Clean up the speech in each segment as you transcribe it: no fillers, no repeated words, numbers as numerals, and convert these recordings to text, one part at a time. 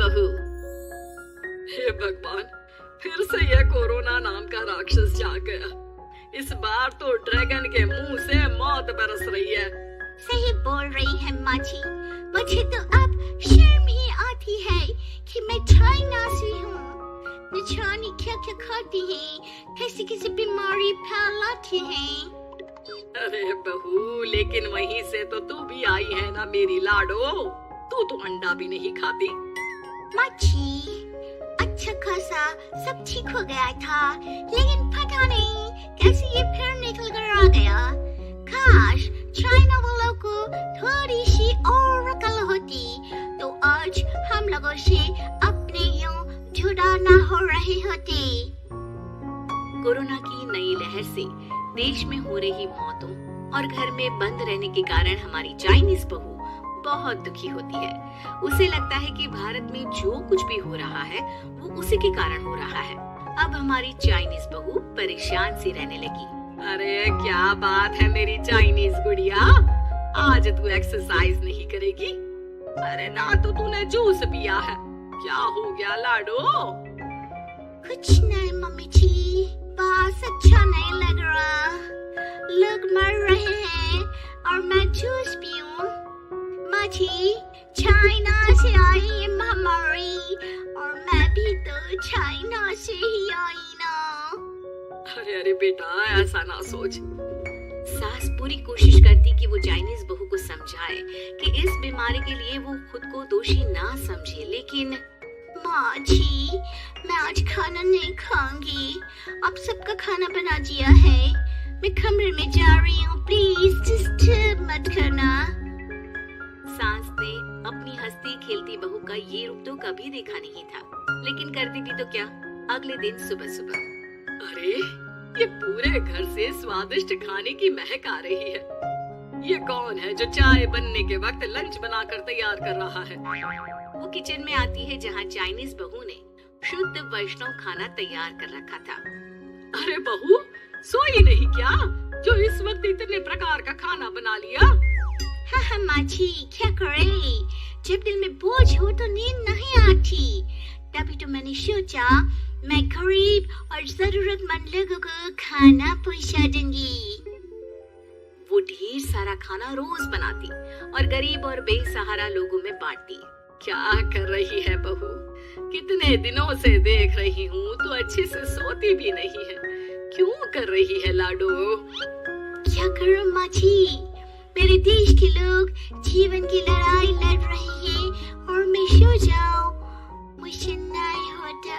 बहू। हे भगवान, फिर से यह कोरोना नाम का राक्षस जा गया। इस बार तो ड्रैगन के मुंह से मौत बरस रही है। सही बोल रही है माँ जी। मुझे तो अब शर्म ही आती है कि मैं चाइना से हूँ। न जाने क्या क्या खाती हैं, कैसी कैसी बीमारी फैलाती हैं। अरे बहू, लेकिन वहीं से तो तू भी आई है ना मेरी लाडो। तू तो अंडा भी नहीं खाती। माँ जी, अच्छा खासा सब ठीक हो गया था, लेकिन पता नहीं कैसे ये फिर निकल कर आ गया। काश चाइना वालों को थोड़ी सी और अकल होती तो आज हम लोगों से अपने यूं जुदा ना हो रहे होते। कोरोना की नई लहर से देश में हो रही मौतों और घर में बंद रहने के कारण हमारी चाइनीज बहू बहुत दुखी होती है। उसे लगता है कि भारत में जो कुछ भी हो रहा है वो उसी के कारण हो रहा है। अब हमारी चाइनीज बहू परेशान सी रहने लगी। अरे क्या बात है मेरी चाइनीज गुड़िया, आज तू एक्सरसाइज नहीं करेगी? अरे ना तो तूने जूस पिया है, क्या हो गया लाडो? कुछ नहीं मम्मी जी, बस अच्छा नहीं लग रहा। लोग मर रहे हैं और मैं जूस पीऊं। माँ जी, चाइना से आई ये महामारी और मैं भी तो चाइना से ही आई ना। अरे अरे बेटा, ऐसा ना सोच। सास पूरी कोशिश करती कि वो चाइनीज बहू को समझाए कि इस बीमारी के लिए वो खुद को दोषी ना समझे, लेकिन माँ जी, मैं आज खाना नहीं खाऊंगी। आप सबका खाना बना दिया है। मैं कमरे में जा रही हूँ, प्लीज डिस्टर्ब मत करना। सास ने अपनी हंसती खेलती बहू का ये रूप तो कभी देखा नहीं था, लेकिन करती भी तो क्या। अगले दिन सुबह सुबह, अरे ये पूरे घर से स्वादिष्ट खाने की महक आ रही है। ये कौन है जो चाय बनने के वक्त लंच बनाकर तैयार कर रहा है? वो किचन में आती है जहाँ चाइनीज बहू ने शुद्ध वैष्णव खाना तैयार कर रखा था। अरे बहू, सोई नहीं क्या जो इस वक्त इतने प्रकार का खाना बना लिया? हाँ माँ जी, क्या करे, जब दिल में बोझ हो तो नींद नहीं आती। तभी तो मैंने सोचा मैं गरीब और जरूरतमंद लोगों को खाना पहुंचा दूंगी। वो ढेर सारा खाना रोज बनाती और गरीब और बेसहारा लोगों में बांटती। क्या कर रही है बहू? कितने दिनों से देख रही हूँ तू अच्छे से सोती भी नहीं है। क्यों कर रही है लाडो? क्या करूँ माँ जी, मेरे देश के लोग जीवन की लड़ाई लड़ रहे हैं और मैं सो जाऊं, मुझे नहीं होता।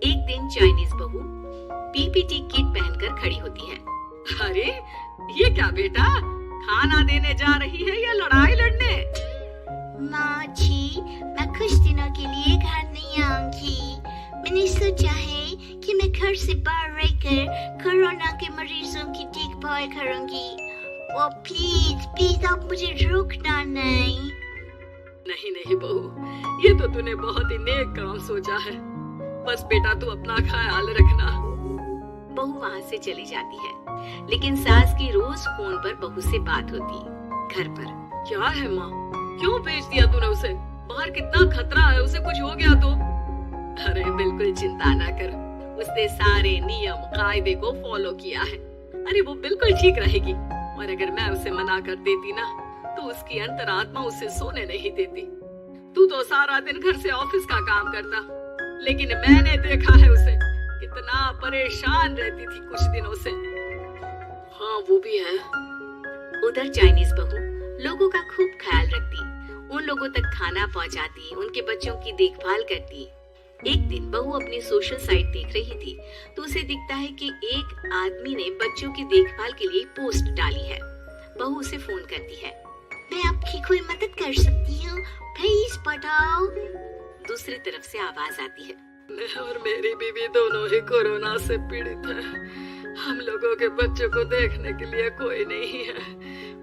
एक दिन चाइनीज बहू पीपीटी किट पहनकर खड़ी होती है। अरे ये क्या बेटा, खाना देने जा रही है या लड़ाई लड़ने? माँ जी, मैं कुछ दिनों के लिए घर नहीं आऊंगी। मैंने सोचा है कि मैं घर से बाहर रहकर कोरोना के मरीजों की देखभाल करूंगी। ओ प्लीज प्लीज आप मुझे रोकना नहीं। नहीं नहीं बहू, ये तो तूने बहुत ही नेक काम सोचा है। बस बेटा तू अपना ख्याल रखना। बहू वहाँ से चली जाती है, लेकिन सास की रोज फोन पर बहू से बात होती घर पर। क्या है माँ, क्यों भेज दिया तूने उसे? बाहर कितना खतरा है, उसे कुछ हो गया तो? अरे बिल्कुल चिंता ना कर, उसने सारे नियम कायदे को फॉलो किया है। अरे वो बिल्कुल ठीक रहेगी। और अगर मैं उसे मना कर देती ना तो उसकी अंतरात्मा उसे सोने नहीं देती। तू तो सारा दिन घर से ऑफिस का काम करता, लेकिन मैंने देखा है उसे कितना परेशान रहती थी कुछ दिनों से। हाँ वो भी है। उधर चाइनीज बहू लोगों का खूब ख्याल रखती, उन लोगों तक खाना पहुंचाती, उनके बच्चों की देखभाल करती। एक दिन बहू अपनी सोशल साइट देख रही थी तो उसे दिखता है कि एक आदमी ने बच्चों की देखभाल के लिए पोस्ट डाली है। बहू उसे फोन करती है। मैं आपकी कोई मदद कर सकती हूँ, प्लीज बताओ। दूसरी तरफ से आवाज आती है। मैं और मेरी बीवी दोनों ही कोरोना से पीड़ित हैं। हम लोगों के बच्चों को देखने के लिए कोई नहीं है,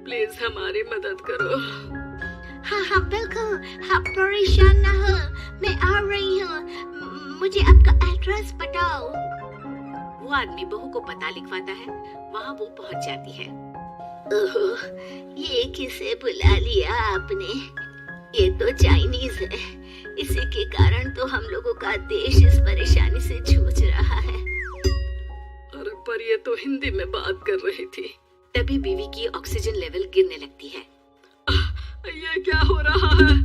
प्लीज हमारी मदद करो। हाँ हाँ बिल्कुल, आप परेशान ना हो, मैं आ रही हूँ। मुझे आपका एड्रेस बताओ। वो आदमी बहू को पता लिखवाता है, वहाँ वो पहुँच जाती है। ओह, ये किसे बुला लिया आपने? ये तो चाइनीज है, इसी के कारण तो हम लोगों का देश इस परेशानी से जूझ रहा है। अरे पर ये तो हिंदी में बात कर रही थी। तभी बीवी की ऑक्सीजन लेवल गिरने लगती है। ये क्या हो रहा है?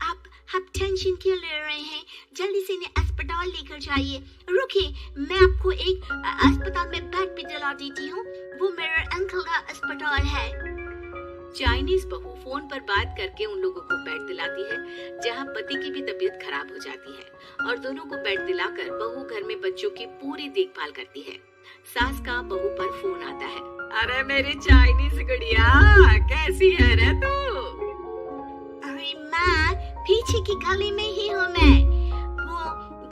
आप टेंशन क्यों ले रहे हैं? जल्दी से इन्हें अस्पताल लेकर जाइए। रुकिए, मैं आपको एक अस्पताल में बेड भी दिला देती हूँ। वो मेरे अंकल का अस्पताल है। चाइनीज बहू फोन पर बात करके उन लोगों को बेड दिलाती है, जहाँ पति की भी तबीयत खराब हो जाती है और दोनों को बेड दिलाकर बहू घर में बच्चों की पूरी देखभाल करती है। सास का बहू पर फोन आता है। अरे मेरी चाइनीज गुड़िया, कैसी है रे तू? अरे माँ, पीछे की गली में ही हूँ मैं। वो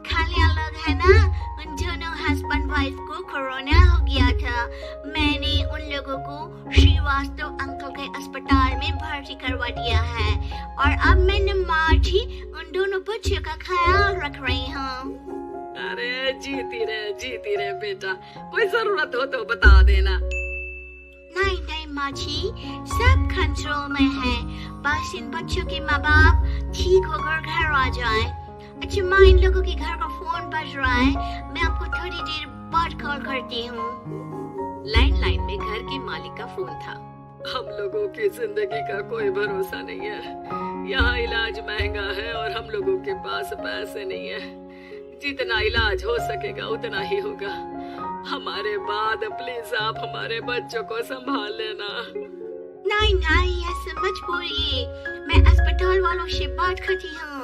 खालिया लोग है ना, उन दोनों हस्बैंड वाइफ को कोरोना हो गया था। मैंने उन लोगों को श्रीवास्तव अंकल के अस्पताल में भर्ती करवा दिया है और अब मैं नमाज ही उन दोनों बच्चों का ख्याल रख रही हूँ। अरे जीती रे बेटा, कोई जरूरत हो तो बता देना। नहीं माँ जी, सब कंट्रोल में है। बस इन बच्चों के माँ बाप ठीक होकर घर आ जाएं। अच्छा माँ, इन लोगों के घर का फोन बज रहा है, मैं आपको थोड़ी देर बाद कॉल करती हूँ। लैंडलाइन में घर के मालिक का फोन था। हम लोगों की जिंदगी का कोई भरोसा नहीं है। यहाँ इलाज महंगा है और हम लोगों के पास पैसे नहीं है। जितना इलाज हो सकेगा उतना ही होगा। हमारे बाद प्लीज आप हमारे बच्चों को संभाल लेना। नहीं, ऐसा मत बोलिए, मैं अस्पताल वालों से बात करती हूँ।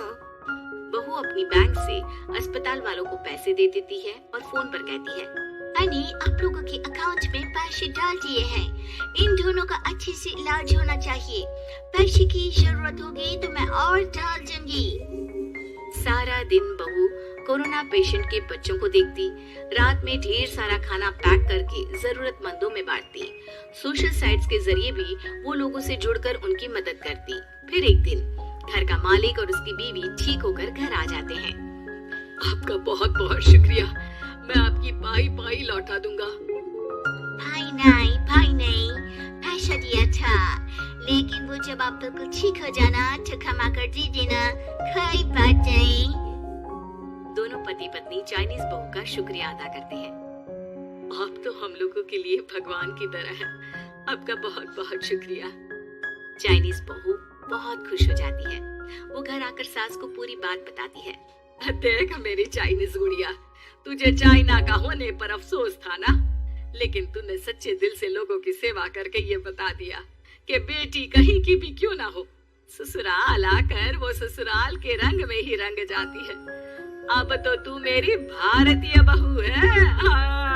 बहू अपनी बैंक से अस्पताल वालों को पैसे दे देती है और फोन पर कहती है, मैंने आप लोगों के अकाउंट में पैसे डाल दिए हैं। इन दोनों का अच्छे से इलाज होना चाहिए। पैसे की जरूरत होगी तो मैं और डाल दूंगी। सारा दिन बहू कोरोना पेशेंट के बच्चों को देखती, रात में ढेर सारा खाना पैक करके जरूरतमंदों में बांटती, सोशल साइट्स के जरिए भी वो लोगों से जुड़कर उनकी मदद करती। फिर एक दिन घर का मालिक और उसकी बीवी ठीक होकर घर आ जाते हैं। आपका बहुत बहुत शुक्रिया, मैं आपकी पाई लौटा दूंगा। भाई नहीं, पैसा दिया था, लेकिन वो जब आप बिल्कुल ठीक हो जाना तो क्षमा कर दे देना, कोई बात नहीं। दोनों पति पत्नी चाइनीज बहू का शुक्रिया अदा करते हैं। आप तो हम लोगों के लिए भगवान की तरह है, आपका बहुत बहुत शुक्रिया। चाइनीज बहू बहुत खुश हो जाती है। वो घर आकर सास को पूरी बात बताती है। देख मेरी चाइनीज गुड़िया, तुझे चाइना का होने पर अफसोस था ना, लेकिन तूने सच्चे दिल से लोगों की सेवा करके ये बता दिया कि बेटी कहीं की भी क्यों ना हो, ससुराल आकर वो ससुराल के रंग में ही रंग जाती है। अब तो तू मेरी भारतीय बहू है। हाँ।